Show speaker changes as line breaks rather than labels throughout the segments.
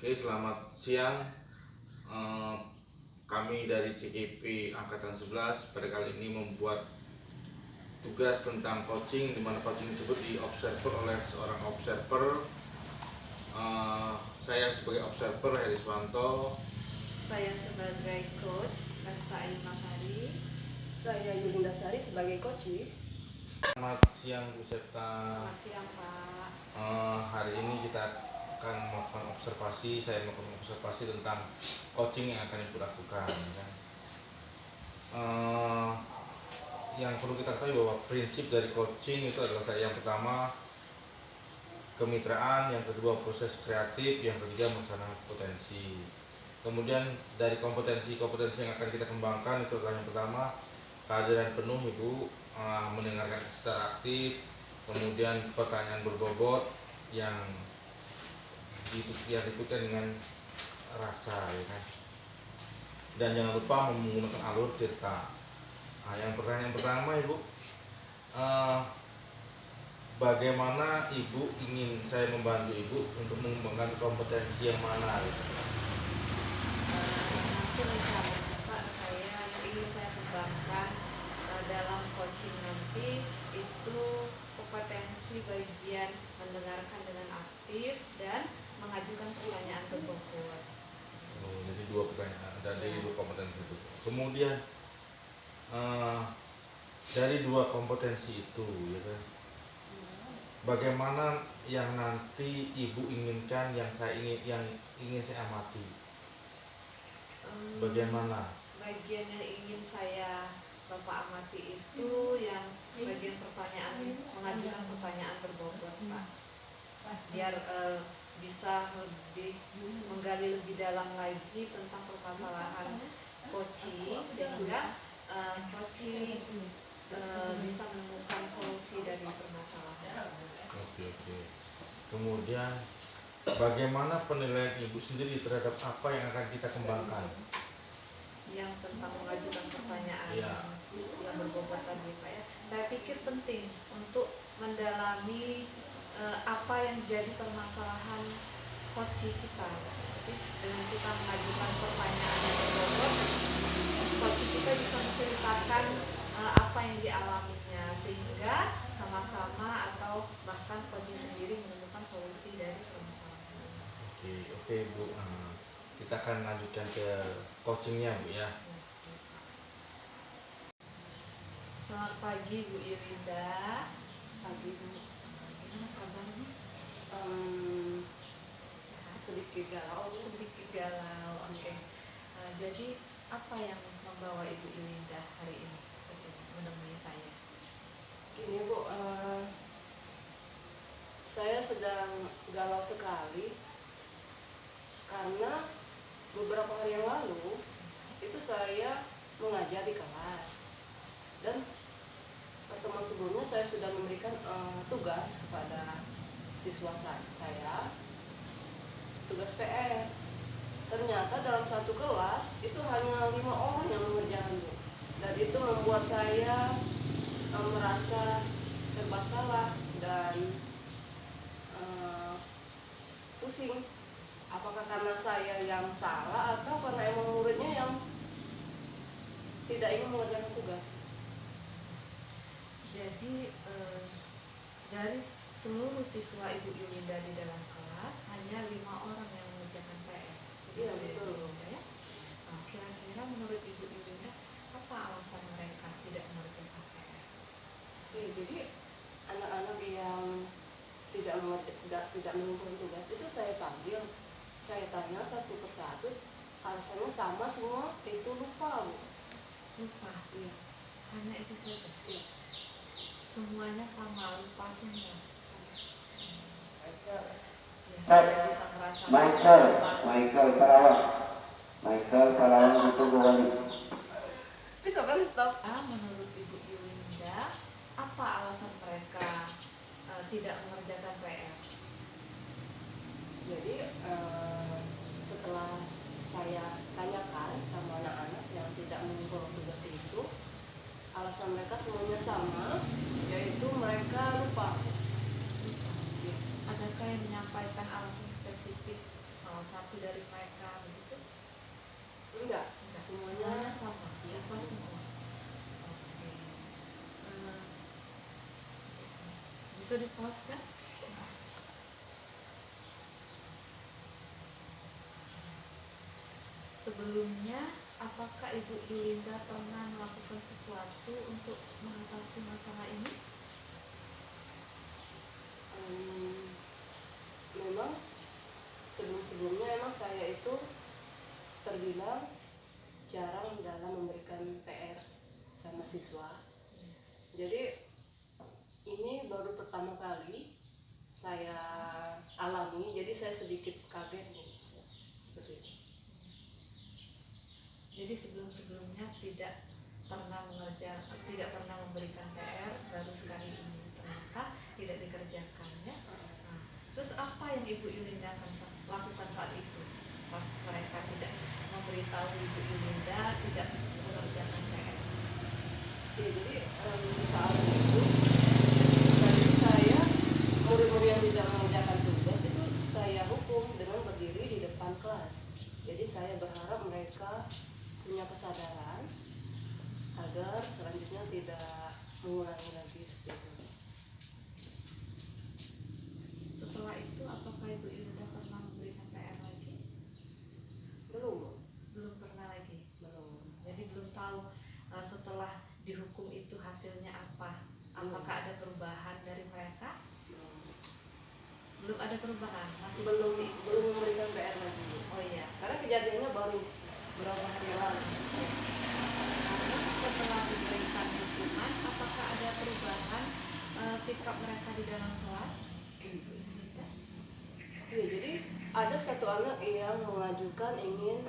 Oke, selamat siang. Eh, Kami dari CKP Angkatan 11 pada kali ini membuat tugas tentang coaching, di mana coaching tersebut diobserver oleh seorang observer. Saya sebagai observer Heriswanto.
Saya sebagai coach Sefta Elmasari.
Saya Yulinda Sari sebagai coach.
Selamat siang Bu Septa.
Selamat siang Pak.
Hari ini kita akan melakukan observasi. Saya melakukan observasi tentang coaching yang akan Ibu lakukan. Yang perlu kita ketahui bahwa prinsip dari coaching itu adalah yang pertama kemitraan, yang kedua proses kreatif, yang ketiga mencari potensi. Kemudian dari kompetensi yang akan kita kembangkan itu adalah yang pertama kehadiran penuh Ibu, mendengarkan secara aktif, kemudian pertanyaan berbobot yang diikutkan dengan rasa, ya kan? Dan jangan lupa menggunakan alur cerita. Yang pertanyaan pertama Ibu, bagaimana Ibu ingin saya membantu Ibu untuk mengembangkan kompetensi yang mana?
Nanti rencananya Pak, yang ingin saya kembangkan dalam coaching nanti itu kompetensi bagian mendengarkan dengan aktif dan mengajukan pertanyaan berbobot.
Jadi dua pertanyaan dari dua kompetensi itu. Kemudian dari dua kompetensi itu, ya kan? Bagaimana yang nanti Ibu inginkan, yang ingin saya amati? Bagaimana?
Bagian yang ingin saya Bapak amati itu yang bagian pertanyaan, mengajukan pertanyaan berbobot Pak, biar bisa lebih menggali lebih dalam lagi tentang permasalahan coaching, sehingga coaching bisa menemukan solusi dari permasalahan.
Oke. Kemudian bagaimana penilaian Ibu sendiri terhadap apa yang akan kita kembangkan?
Yang tentang mengajukan pertanyaan yang berbobot tadi Pak ya, saya pikir penting untuk mendalami apa yang jadi permasalahan coaching kita. Jadi dengan kita mengajukan pertanyaan yang berbobot, coaching kita bisa menceritakan apa yang dialaminya, sehingga sama-sama atau bahkan coaching sendiri menemukan solusi dari permasalahan.
Oke Bu, kita akan lanjutkan ke coachingnya Bu ya.
Selamat pagi Bu Yulinda. Pagi Bu. Gimana kabarnya?
Sedikit galau.
Oke. Jadi apa yang membawa Ibu Yulinda hari ini ke sini menemui saya?
Gini Bu, saya sedang galau sekali karena beberapa hari yang lalu itu saya mengajar di kelas, dan pertemuan sebelumnya saya sudah memberikan tugas kepada siswa saya, tugas PR. Ternyata dalam satu kelas itu hanya 5 orang yang mengerjakan, Bu. Dan itu membuat saya merasa serba salah dan pusing. Apakah karena saya yang salah atau karena emang muridnya yang tidak ingin mengerjakan tugas?
Jadi dari seluruh siswa Ibu Yulinda di dalam kelas hanya 5 orang yang mengerjakan PR.
Iya betul.
Ya? Nah, kira-kira menurut Ibu Yulinda apa alasan mereka tidak mengerjakan PR?
Ya, jadi anak-anak yang tidak mengumpulkan tugas itu saya panggil, saya tanya satu persatu, alasannya sama semua, itu lupa Bu.
Lupa.
Iya.
Hanya itu saja.
Iya.
Semuanya sama, lupa semua.
Bisa Michael Sarawak itu kembali.
Bisa kan stop?
Menurut Ibu Yulinda, apa alasan mereka tidak mengerjakan PR?
Jadi setelah saya tanyakan sama anak-anak yang tidak mengumpulkan tugas itu, alasan mereka semuanya sama, yaitu mereka lupa.
Adakah yang menyampaikan alasan spesifik salah satu satu dari mereka begitu?
Enggak,
Enggak,
semuanya
sama,
ya.
upah semua. Oke. Eh, bisa di pause kan? Sebelumnya, apakah Ibu Yulinda pernah melakukan sesuatu untuk mengatasi masalah ini?
Memang sebelum-sebelumnya emang saya itu terbilang jarang dalam memberikan PR sama siswa. Jadi ini baru pertama kali saya alami, jadi saya sedikit kaget nih. Seperti itu.
Jadi sebelum-sebelumnya tidak pernah memberikan PR, baru sekali ini ternyata tidak dikerjakan ya. Nah, terus apa yang Ibu Yulinda lakukan saat itu? Pas mereka tidak memberitahu Ibu Yulinda tidak mengerjakan PR.
Ya, jadi saat itu dari saya murid-murid yang tidak mengerjakan tugas itu saya hukum dengan berdiri di depan kelas. Jadi saya berharap mereka punya kesadaran agar selanjutnya tidak mengulangi lagi seperti itu.
Setelah itu apakah Ibu Yulinda pernah memberikan PR lagi?
Belum.
Belum pernah lagi.
Belum.
Jadi belum tahu setelah dihukum itu hasilnya apa? Apakah ada perubahan dari mereka? Belum ada perubahan, masih
belum
seperti itu.
belum memberikan PR lagi.
Oh iya.
Karena kejadiannya baru berapa hari yang lalu.
Karena setelah diberikan hukuman, apakah ada perubahan sikap mereka di dalam kelas?
Iya, jadi ada satu anak yang mengajukan ingin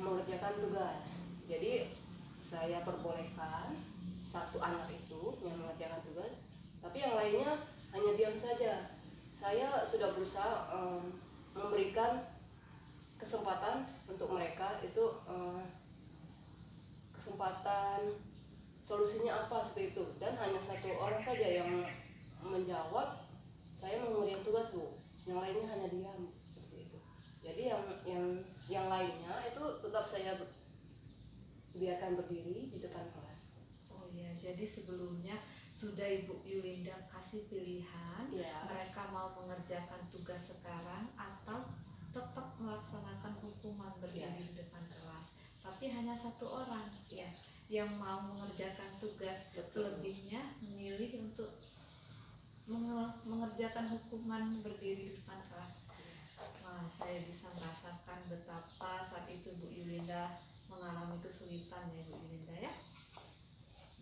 mengerjakan tugas. Jadi saya perbolehkan satu anak itu yang mengerjakan tugas, tapi yang lainnya hanya diam saja. Saya sudah berusaha memberikan kesempatan untuk mereka itu kesempatan solusinya apa seperti itu, dan hanya satu orang saja yang menjawab saya mau mengerjakan tugas Bu, yang lainnya hanya diam seperti itu. Jadi yang lainnya itu tetap saya biarkan berdiri di depan kelas.
Oh iya, jadi sebelumnya sudah Ibu Yulinda kasih pilihan,
Ya.
mereka mau mengerjakan tugas sekarang atau tetap melaksanakan hukuman berdiri di depan kelas. Tapi hanya satu orang ya yang mau mengerjakan tugas.
Betul.
Selebihnya memilih untuk mengerjakan hukuman berdiri di depan kelas. Wah, saya bisa merasakan betapa saat itu Bu Yulinda mengalami kesulitan ya Bu Yulinda ya.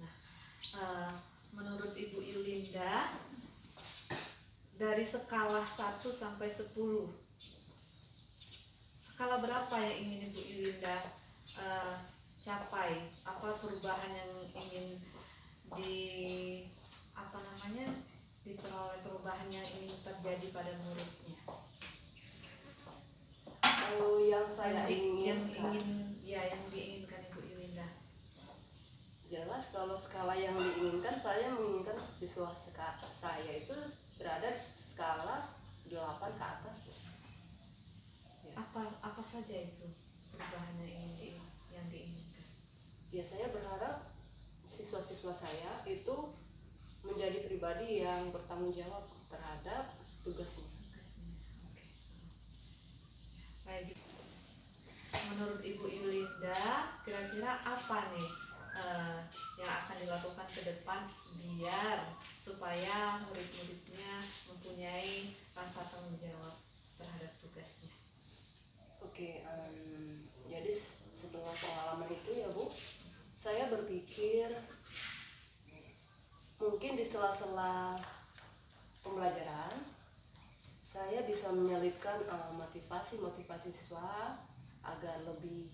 Nah, menurut Ibu Yulinda dari skala 1 sampai 10, skala berapa yang ingin Ibu Yulinda capai? Apa perubahan yang ingin diperoleh, perubahan yang ingin terjadi pada muridnya?
Kalau yang saya inginkan,
yang diinginkan Ibu Yulinda.
jelas kalau skala yang diinginkan, saya menginginkan siswa saya itu berada di skala 8 ke atas. Ya.
Apa saja itu perubahan yang diinginkan?
Ya, saya berharap siswa-siswa saya itu menjadi pribadi yang bertanggung jawab terhadap tugasnya.
Oke. Menurut Ibu Yulinda, kira-kira apa nih yang akan dilakukan ke depan biar supaya murid-muridnya mempunyai rasa tanggung jawab terhadap tugasnya?
Oke, jadi setelah pengalaman itu ya Bu, saya berpikir mungkin di sela-sela pembelajaran saya bisa menyelipkan motivasi siswa agar lebih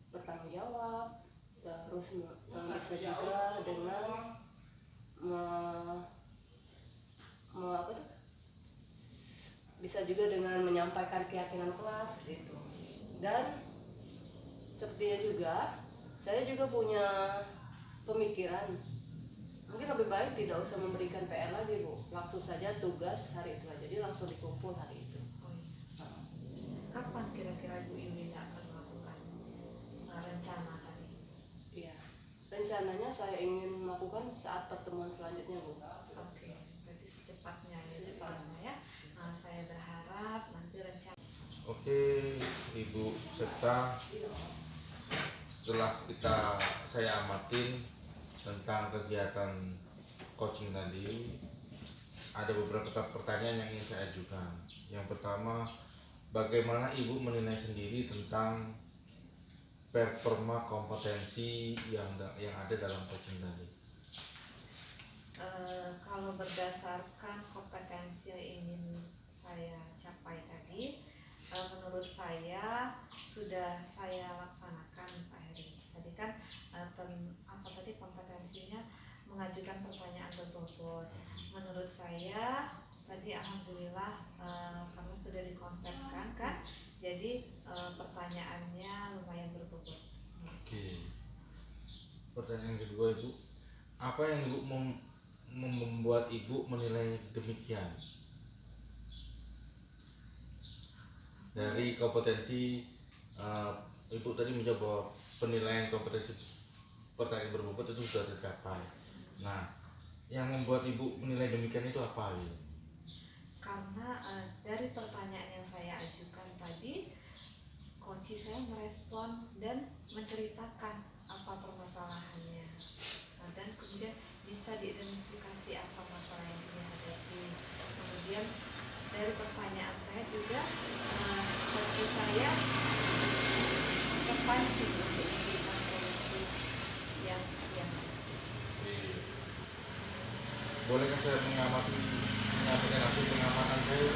bertanggung jawab, terus bisa juga dengan bisa juga dengan menyampaikan keyakinan kelas gitu. Dan sepertinya juga saya juga punya pemikiran mungkin lebih baik tidak usah memberikan PR lagi Bu, langsung saja tugas hari itu aja, jadi langsung dikumpul hari itu. rencananya saya ingin melakukan saat pertemuan selanjutnya, Bu.
Oke, berarti secepatnya ya.
Secepatnya.
Ya. Saya berharap nanti rencana.
Oke, Ibu Septa, setelah saya amatin tentang kegiatan coaching tadi, ada beberapa pertanyaan yang ingin saya ajukan. Yang pertama, bagaimana Ibu menilai sendiri tentang performa kompetensi yang ada dalam coaching tadi?
Kalau berdasarkan kompetensi yang ingin saya capai tadi, menurut saya sudah saya laksanakan, Pak Heri. Tadi kan kompetensinya mengajukan pertanyaan berbobot. Menurut saya tadi alhamdulillah karena sudah dikonsepkan kan, jadi pertanyaannya lumayan berbobot.
Oke. Pertanyaan kedua, Ibu, apa yang Ibu membuat Ibu menilai demikian? Dari kompetensi Ibu tadi menjawab penilaian kompetensi pertanyaan berbobot itu sudah tercapai. Nah, yang membuat Ibu menilai demikian itu apa, Ibu?
Karena dari pertanyaan yang saya ajukan tadi, coach saya merespon dan menceritakan apa permasalahannya, dan kemudian bisa diidentifikasi apa masalah yang dihadapi. Kemudian dari pertanyaan saya juga coach saya terpancing untuk memberikan solusi yang
Bolehkah saya menyampaikan hasil pengamatan saya?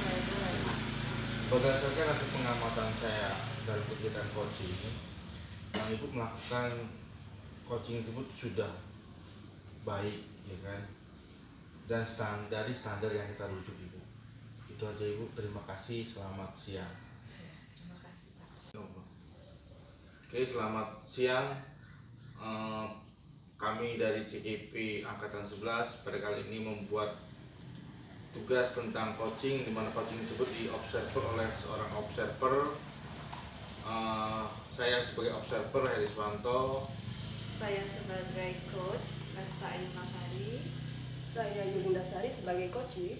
Berdasarkan hasil pengamatan saya dalam kegiatan coaching, yang Ibu melakukan coaching tersebut sudah baik, ya kan? Dan dari standar yang kita rujuk, Ibu. Itu aja, Ibu. Terima kasih. Selamat siang.
Terima kasih, Pak.
Oke, selamat siang. Kami dari CIP Angkatan 11 pada kali ini membuat tugas tentang coaching, di mana coaching tersebut diobserver oleh seorang observer. Saya sebagai observer Heri Swanto.
Saya sebagai coach Septa Ayumasari.
Saya Yulinda Sari sebagai coach.